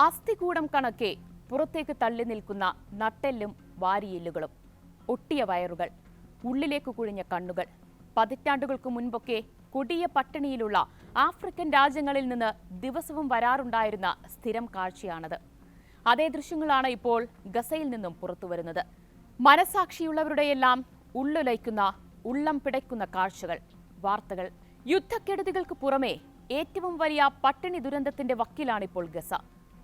അസ്ഥികൂടം കണക്കെ പുറത്തേക്ക് തള്ളി നിൽക്കുന്ന നട്ടെല്ലും വാരിയെല്ലുകളും, ഒട്ടിയ വയറുകൾ, ഉള്ളിലേക്ക് കുഴിഞ്ഞ കണ്ണുകൾ, പതിറ്റാണ്ടുകൾക്ക് മുൻപൊക്കെ കൊടിയ പട്ടിണിയിലുള്ള ആഫ്രിക്കൻ രാജ്യങ്ങളിൽ നിന്ന് ദിവസവും വരാറുണ്ടായിരുന്ന സ്ഥിരം കാഴ്ചയാണത്. അതേ ദൃശ്യങ്ങളാണ് ഇപ്പോൾ ഗസയിൽ നിന്നും പുറത്തുവരുന്നത്. മനസാക്ഷിയുള്ളവരുടെയെല്ലാം ഉള്ളുലയ്ക്കുന്ന, ഉള്ളം പിടയ്ക്കുന്ന കാഴ്ചകൾ, വാർത്തകൾ. യുദ്ധക്കെടുതികൾക്ക് പുറമെ ഏറ്റവും വലിയ പട്ടിണി ദുരന്തത്തിന്റെ വക്കിലാണിപ്പോൾ ഗസ.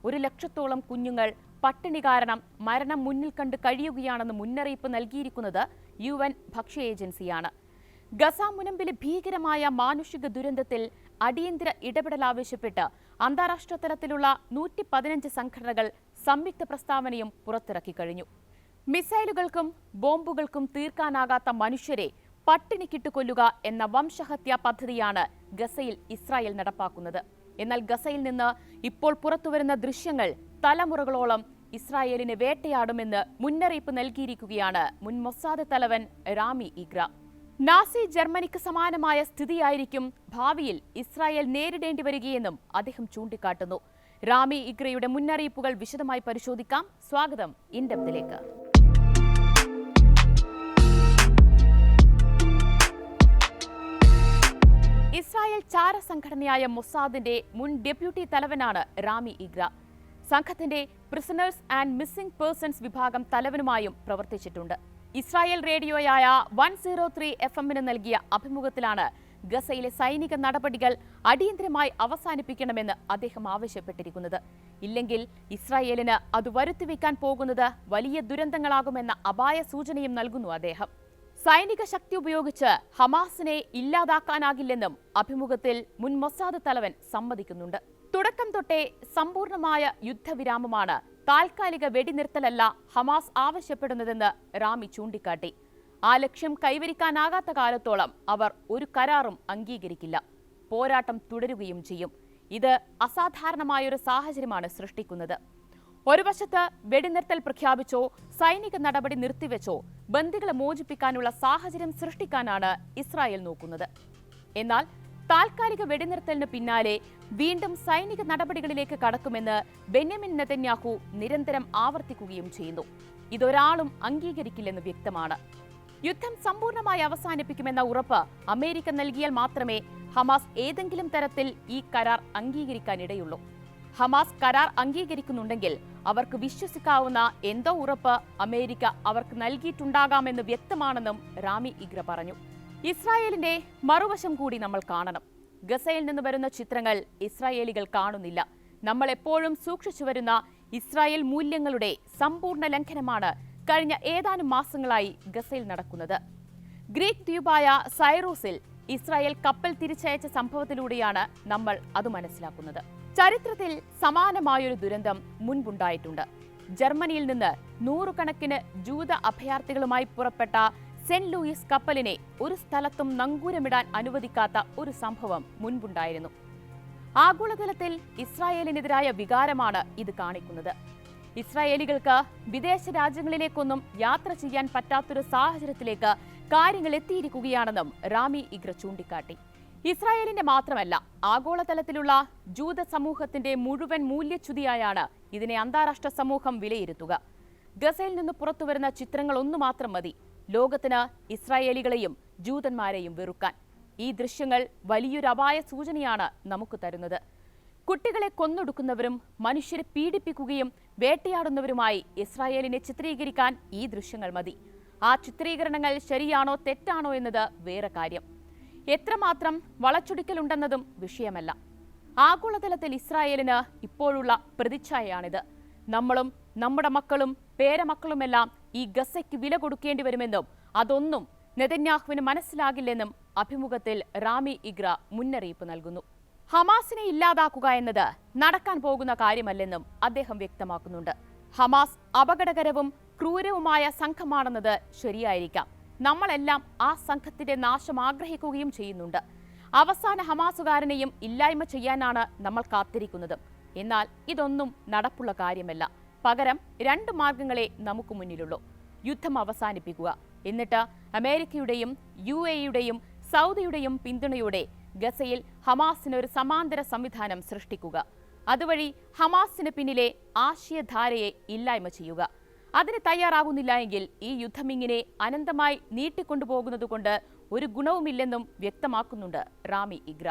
1 ലക്ഷത്തോളം കുഞ്ഞുങ്ങൾ പട്ടിണി കാരണം മരണം മുന്നിൽ കണ്ട് കഴിയുകയാണെന്ന് മുന്നറിയിപ്പ് നൽകിയിരിക്കുന്നത് UN ഭക്ഷ്യ ഏജൻസിയാണ്. ഗസ മുനമ്പിലെ ഭീകരമായ മാനുഷിക ദുരന്തത്തിൽ അടിയന്തര ഇടപെടൽ ആവശ്യപ്പെട്ട് അന്താരാഷ്ട്ര തലത്തിലുള്ള 115 സംഘടനകൾ സംയുക്ത പ്രസ്താവനയും പുറത്തിറക്കി കഴിഞ്ഞു. മിസൈലുകൾക്കും ബോംബുകൾക്കും തീർക്കാനാകാത്ത മനുഷ്യരെ പട്ടിണിക്കിട്ട് കൊല്ലുക എന്ന വംശഹത്യാ പദ്ധതിയാണ് ഗസയിൽ ഇസ്രായേൽ നടപ്പാക്കുന്നത്. എന്നാൽ ഗസയിൽ നിന്ന് ഇപ്പോൾ പുറത്തുവരുന്ന ദൃശ്യങ്ങൾ തലമുറകളോളം ഇസ്രായേലിനെ വേട്ടയാടുമെന്ന് മുന്നറിയിപ്പ് നൽകിയിരിക്കുകയാണ് മുൻ മൊസാദ് തലവൻ റാമി ഇഗ്ര. നാസി ജർമ്മനിക്ക് സമാനമായ സ്ഥിതിയായിരിക്കും ഭാവിയിൽ ഇസ്രായേൽ നേരിടേണ്ടി വരികയെന്നും അദ്ദേഹം ചൂണ്ടിക്കാട്ടുന്നു. റാമി ഇഗ്രയുടെ മുന്നറിയിപ്പുകൾ വിശദമായി പരിശോധിക്കാം. സ്വാഗതം ഇൻഡെപ്തിലേക്ക്. ഇസ്രായേൽ ചാര സംഘടനയായ മൊസാദിന്റെ മുൻ ഡെപ്യൂട്ടി തലവനാണ് റാമി ഇഗ്ര. സംഘത്തിന്റെ പ്രിസണേഴ്സ് ആൻഡ് മിസ്സിംഗ് പേഴ്സൺസ് വിഭാഗം തലവനുമായും പ്രവർത്തിച്ചിട്ടുണ്ട്. ഇസ്രായേൽ റേഡിയോയായ 103 FM നൽകിയ അഭിമുഖത്തിലാണ് ഗസയിലെ സൈനിക നടപടികൾ അടിയന്തരമായി അവസാനിപ്പിക്കണമെന്ന് അദ്ദേഹം ആവശ്യപ്പെട്ടിരിക്കുന്നത്. ഇല്ലെങ്കിൽ ഇസ്രായേലിന് അത് വരുത്തിവെക്കാൻ പോകുന്നത് വലിയ ദുരന്തങ്ങളാകുമെന്ന അപായ സൂചനയും നൽകുന്നു അദ്ദേഹം. സൈനിക ശക്തി ഉപയോഗിച്ച് ഹമാസിനെ ഇല്ലാതാക്കാനാകില്ലെന്നും അഭിമുഖത്തിൽ മുൻ മൊസാദ് തലവൻ സമ്മതിക്കുന്നുണ്ട്. തുടക്കം തൊട്ടേ സമ്പൂർണമായ യുദ്ധവിരാമമാണ്, താൽക്കാലിക വെടിനിർത്തലല്ല ഹമാസ് ആവശ്യപ്പെടുന്നതെന്ന് റാമി ചൂണ്ടിക്കാട്ടി. ആ ലക്ഷ്യം കൈവരിക്കാനാകാത്ത കാലത്തോളം അവർ ഒരു കരാറും അംഗീകരിക്കില്ല. പോരാട്ടം തുടരുകയും ചെയ്യും. ഇത് അസാധാരണമായൊരു സാഹചര്യമാണ് സൃഷ്ടിക്കുന്നത്. ഒരു വശത്ത് വെടിനിർത്തൽ പ്രഖ്യാപിച്ചോ സൈനിക നടപടി നിർത്തിവെച്ചോ ബന്ദികളെ മോചിപ്പിക്കാനുള്ള സാഹചര്യം സൃഷ്ടിക്കാനാണ് ഇസ്രായേൽ നോക്കുന്നത്. എന്നാൽ താൽക്കാലിക വെടിനിർത്തലിന് പിന്നാലെ വീണ്ടും സൈനിക നടപടികളിലേക്ക് കടക്കുമെന്ന് ബെന്യാമിൻ നെതന്യാഹു നിരന്തരം ആവർത്തിക്കുകയും ചെയ്യുന്നു. ഇതൊരാളും അംഗീകരിക്കില്ലെന്ന് വ്യക്തമാണ്. യുദ്ധം സമ്പൂർണമായി അവസാനിപ്പിക്കുമെന്ന ഉറപ്പ് അമേരിക്ക നൽകിയാൽ മാത്രമേ ഹമാസ് ഏതെങ്കിലും തരത്തിൽ ഈ കരാർ അംഗീകരിക്കാനിടയുള്ളൂ. ഹമാസ് കരാർ അംഗീകരിക്കുന്നുണ്ടെങ്കിൽ അവർക്ക് വിശ്വസിക്കാവുന്ന എന്തോ ഉറപ്പ് അമേരിക്ക അവർക്ക് നൽകിയിട്ടുണ്ടാകാമെന്ന് വ്യക്തമാണെന്നും റാമി ഇഗ്ര പറഞ്ഞു. ഇസ്രായേലിന്റെ മറുവശം കൂടി നമ്മൾ കാണണം. ഗസയിൽ നിന്ന് വരുന്ന ചിത്രങ്ങൾ ഇസ്രായേലികൾ കാണുന്നില്ല. നമ്മൾ എപ്പോഴും സൂക്ഷിച്ചു വരുന്ന ഇസ്രായേൽ മൂല്യങ്ങളുടെ സമ്പൂർണ്ണ ലംഘനമാണ് കഴിഞ്ഞ ഏതാനും മാസങ്ങളായി ഗസയിൽ നടക്കുന്നത്. ഗ്രീക്ക് ദ്വീപായ സൈറൂസിൽ ഇസ്രായേൽ കപ്പൽ തിരിച്ചയച്ച സംഭവത്തിലൂടെയാണ് നമ്മൾ അത് മനസ്സിലാക്കുന്നത്. ചരിത്രത്തിൽ സമാനമായൊരു ദുരന്തം മുൻപുണ്ടായിട്ടുണ്ട്. ജർമ്മനിയിൽ നിന്ന് 100 കണക്കിന് ജൂത അഭയാർത്ഥികളുമായി പുറപ്പെട്ട സെന്റ് ലൂയിസ് കപ്പലിനെ ഒരു സ്ഥലത്തും നങ്കൂരമിടാൻ അനുവദിക്കാത്ത ഒരു സംഭവം മുൻപുണ്ടായിരുന്നു. ആഗോളതലത്തിൽ ഇസ്രായേലിനെതിരായ വികാരമാണ് ഇത് കാണിക്കുന്നത്. ഇസ്രായേലികൾക്ക് വിദേശ രാജ്യങ്ങളിലേക്കൊന്നും യാത്ര ചെയ്യാൻ പറ്റാത്തൊരു സാഹചര്യത്തിലേക്ക് കാര്യങ്ങൾ എത്തിയിരിക്കുകയാണെന്നും റാമി ഇഗ്ര ചൂണ്ടിക്കാട്ടി. ഇസ്രായേലിന്റെ മാത്രമല്ല, ആഗോളതലത്തിലുള്ള ജൂത സമൂഹത്തിന്റെ മുഴുവൻ മൂല്യച്യുതിയായാണ് ഇതിനെ അന്താരാഷ്ട്ര സമൂഹം വിലയിരുത്തുക. ഗസയിൽ നിന്ന് പുറത്തുവരുന്ന ചിത്രങ്ങൾ ഒന്നു മാത്രം മതി ലോകത്തിന് ഇസ്രായേലികളെയും ജൂതന്മാരെയും വെറുക്കാൻ. ഈ ദൃശ്യങ്ങൾ വലിയൊരു അപായ സൂചനയാണ് നമുക്ക് തരുന്നത്. കുട്ടികളെ കൊന്നൊടുക്കുന്നവരും മനുഷ്യരെ പീഡിപ്പിക്കുകയും വേട്ടയാടുന്നവരുമായി ഇസ്രായേലിനെ ചിത്രീകരിക്കാൻ ഈ ദൃശ്യങ്ങൾ മതി. ആ ചിത്രീകരണങ്ങൾ ശരിയാണോ തെറ്റാണോ എന്നത് വേറെ കാര്യം. എത്രമാത്രം വളച്ചൊടിക്കലുണ്ടെന്നതും വിഷയമല്ല. ആഗോളതലത്തിൽ ഇസ്രായേലിന് ഇപ്പോഴുള്ള പ്രതിച്ഛായയാണിത്. നമ്മളും നമ്മുടെ മക്കളും പേരമക്കളുമെല്ലാം ഈ ഗസയ്ക്ക് വില കൊടുക്കേണ്ടി വരുമെന്നും അതൊന്നും നെതന്യാഹുവിന് മനസ്സിലാകില്ലെന്നും അഭിമുഖത്തിൽ റാമി ഇഗ്ര മുന്നറിയിപ്പ് നൽകുന്നു. ഹമാസിനെ ഇല്ലാതാക്കുക എന്നത് നടക്കാൻ പോകുന്ന കാര്യമല്ലെന്നും അദ്ദേഹം വ്യക്തമാക്കുന്നുണ്ട്. ഹമാസ് അപകടകരവും ക്രൂരവുമായ സംഘമാണെന്നത് ശരിയായിരിക്കാം. നമ്മളെല്ലാം ആ സംഘത്തിന്റെ നാശം ആഗ്രഹിക്കുകയും ചെയ്യുന്നുണ്ട്. അവസാന ഹമാസുകാരനെയും ഇല്ലായ്മ ചെയ്യാനാണ് നമ്മൾ കാത്തിരിക്കുന്നത്. എന്നാൽ ഇതൊന്നും നടപ്പുള്ള കാര്യമല്ല. പകരം 2 മാർഗങ്ങളെ നമുക്ക് മുന്നിലുള്ളൂ. യുദ്ധം അവസാനിപ്പിക്കുക, എന്നിട്ട് അമേരിക്കയുടെയും UAEയുടെയും സൗദിയുടെയും പിന്തുണയോടെ ഗസയിൽ ഹമാസിന് ഒരു സമാന്തര സംവിധാനം സൃഷ്ടിക്കുക. അതുവഴി ഹമാസിന് പിന്നിലെ ആശയധാരയെ ഇല്ലായ്മ ചെയ്യുക. അതിന് തയ്യാറാകുന്നില്ല എങ്കിൽ ഈ യുദ്ധം ഇങ്ങനെ അനന്തമായി നീട്ടിക്കൊണ്ടുപോകുന്നതുകൊണ്ട് ഒരു ഗുണവുമില്ലെന്നും വ്യക്തമാക്കുന്നുണ്ട് റാമി ഇഗ്ര.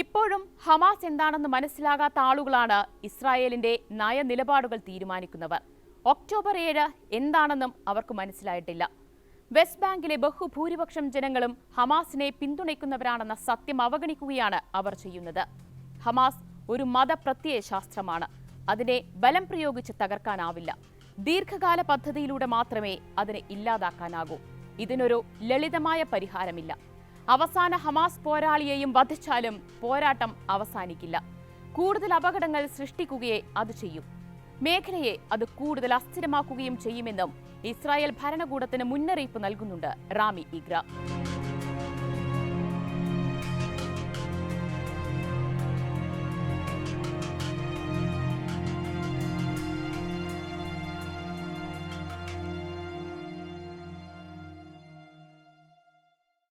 ഇപ്പോഴും ഹമാസ് എന്താണെന്ന് മനസ്സിലാകാത്ത ആളുകളാണ് ഇസ്രായേലിന്റെ നയനിലപാടുകൾ തീരുമാനിക്കുന്നവർ. ഒക്ടോബർ 7 എന്താണെന്നും അവർക്ക് മനസ്സിലായിട്ടില്ല. വെസ്റ്റ് ബാങ്കിലെ ബഹുഭൂരിപക്ഷം ജനങ്ങളും ഹമാസിനെ പിന്തുണയ്ക്കുന്നവരാണെന്ന സത്യം അവഗണിക്കുകയാണ് അവർ ചെയ്യുന്നത്. ഹമാസ് ഒരു മതപ്രത്യയശാസ്ത്രമാണ്. അതിനെ ബലം പ്രയോഗിച്ച് തകർക്കാനാവില്ല. ദീർഘകാല പദ്ധതിയിലൂടെ മാത്രമേ അതിനെ ഇല്ലാതാക്കാനാകൂ. ഇതിനൊരു ലളിതമായ പരിഹാരമില്ല. അവസാന ഹമാസ് പോരാളിയെയും വധിച്ചാലും പോരാട്ടം അവസാനിക്കില്ല. കൂടുതൽ അപകടങ്ങൾ സൃഷ്ടിക്കുകയേ അത് ചെയ്യും. മേഖലയെ അത് കൂടുതൽ അസ്ഥിരമാക്കുകയും ചെയ്യുമെന്നും ഇസ്രായേൽ ഭരണകൂടത്തിന് മുന്നറിയിപ്പ് നൽകുന്നുണ്ട് റാമി ഇഗ്ര.